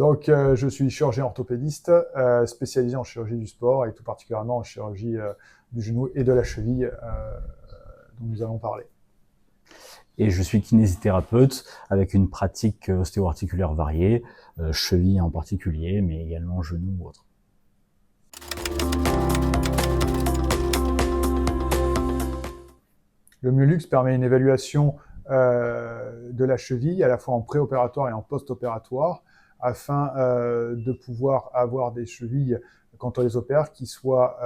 Donc, je suis chirurgien orthopédiste, spécialisé en chirurgie du sport et tout particulièrement en chirurgie du genou et de la cheville, dont nous allons parler. Et je suis kinésithérapeute avec une pratique ostéo-articulaire variée, cheville en particulier, mais également genoux ou autres. Le Myolux permet une évaluation de la cheville, à la fois en préopératoire et en post-opératoire, afin de pouvoir avoir des chevilles, quand on les opère, qui soient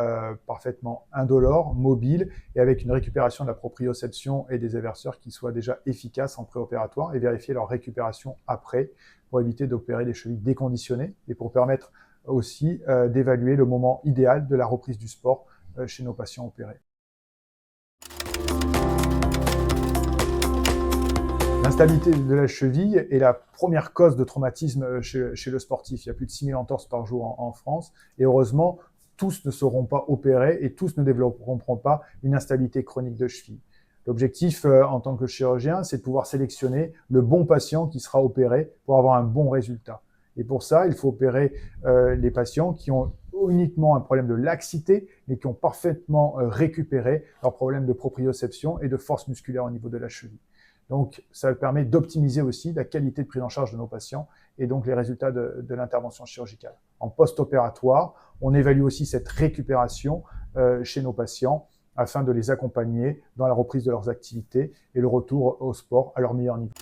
parfaitement indolores, mobiles, et avec une récupération de la proprioception et des everseurs qui soient déjà efficaces en préopératoire, et vérifier leur récupération après, pour éviter d'opérer des chevilles déconditionnées, et pour permettre aussi d'évaluer le moment idéal de la reprise du sport chez nos patients opérés. L'instabilité de la cheville est la première cause de traumatisme chez le sportif. Il y a plus de 6000 entorses par jour en France. Et heureusement, tous ne seront pas opérés et tous ne développeront pas une instabilité chronique de cheville. L'objectif en tant que chirurgien, c'est de pouvoir sélectionner le bon patient qui sera opéré pour avoir un bon résultat. Et pour ça, il faut opérer les patients qui ont uniquement un problème de laxité, mais qui ont parfaitement récupéré leur problème de proprioception et de force musculaire au niveau de la cheville. Donc, ça permet d'optimiser aussi la qualité de prise en charge de nos patients et donc les résultats de l'intervention chirurgicale. En post-opératoire, on évalue aussi cette récupération chez nos patients afin de les accompagner dans la reprise de leurs activités et le retour au sport à leur meilleur niveau.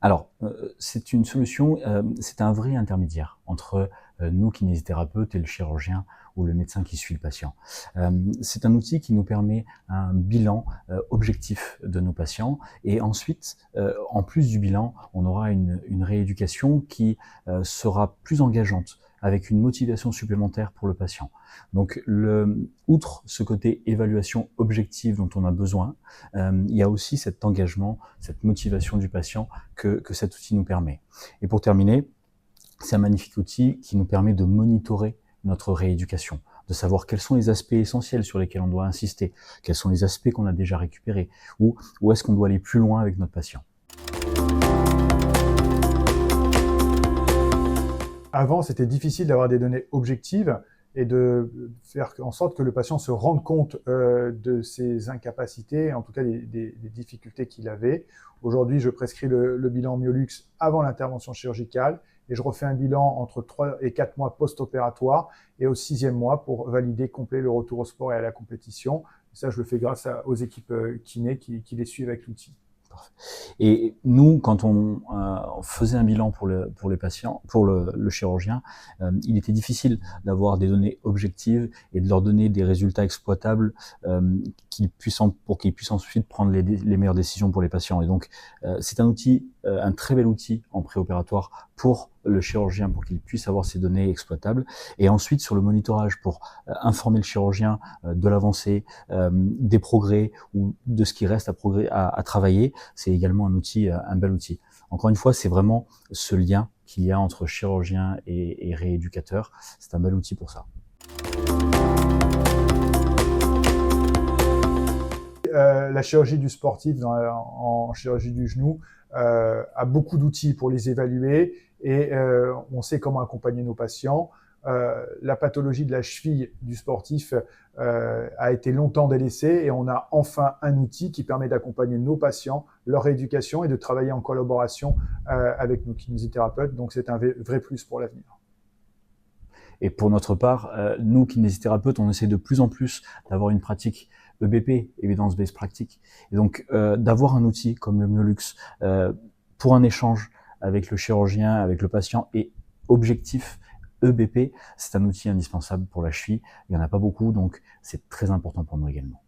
Alors, c'est une solution, c'est un vrai intermédiaire entre nous, kinésithérapeutes, et le chirurgien ou le médecin qui suit le patient. C'est un outil qui nous permet un bilan objectif de nos patients, et ensuite, en plus du bilan, on aura une rééducation qui sera plus engageante, avec une motivation supplémentaire pour le patient. Donc, outre ce côté évaluation objective dont on a besoin, il y a aussi cet engagement, cette motivation du patient que cet outil nous permet. Et pour terminer, c'est un magnifique outil qui nous permet de monitorer notre rééducation, de savoir quels sont les aspects essentiels sur lesquels on doit insister, quels sont les aspects qu'on a déjà récupérés, ou où est-ce qu'on doit aller plus loin avec notre patient. Avant, c'était difficile d'avoir des données objectives et de faire en sorte que le patient se rende compte de ses incapacités, en tout cas des difficultés qu'il avait. Aujourd'hui, je prescris le bilan Myolux avant l'intervention chirurgicale et je refais un bilan entre 3 et 4 mois post-opératoire et au 6e mois pour valider complet le retour au sport et à la compétition. Et ça, je le fais grâce aux équipes kiné qui les suivent avec l'outil. Et nous, quand on faisait un bilan pour les patients, pour le chirurgien, il était difficile d'avoir des données objectives et de leur donner des résultats exploitables pour qu'ils puissent ensuite prendre les meilleures décisions pour les patients. Et donc, c'est un outil, un très bel outil en préopératoire pour le chirurgien, pour qu'il puisse avoir ces données exploitables, et ensuite sur le monitorage pour informer le chirurgien de l'avancée, des progrès ou de ce qui reste à travailler. C'est également un outil, un bel outil. Encore une fois, c'est vraiment ce lien qu'il y a entre chirurgien et rééducateur. C'est un bel outil pour ça. La chirurgie du sportif en chirurgie du genou a beaucoup d'outils pour les évaluer et on sait comment accompagner nos patients. La pathologie de la cheville du sportif a été longtemps délaissée et on a enfin un outil qui permet d'accompagner nos patients, leur rééducation et de travailler en collaboration avec nos kinésithérapeutes. Donc c'est un vrai plus pour l'avenir. Et pour notre part, nous, kinésithérapeutes, on essaie de plus en plus d'avoir une pratique EBP, Evidence-Based Practice. Et donc, d'avoir un outil comme le Myolux pour un échange avec le chirurgien, avec le patient, et objectif EBP, c'est un outil indispensable pour la cheville. Il n'y en a pas beaucoup, donc c'est très important pour nous également.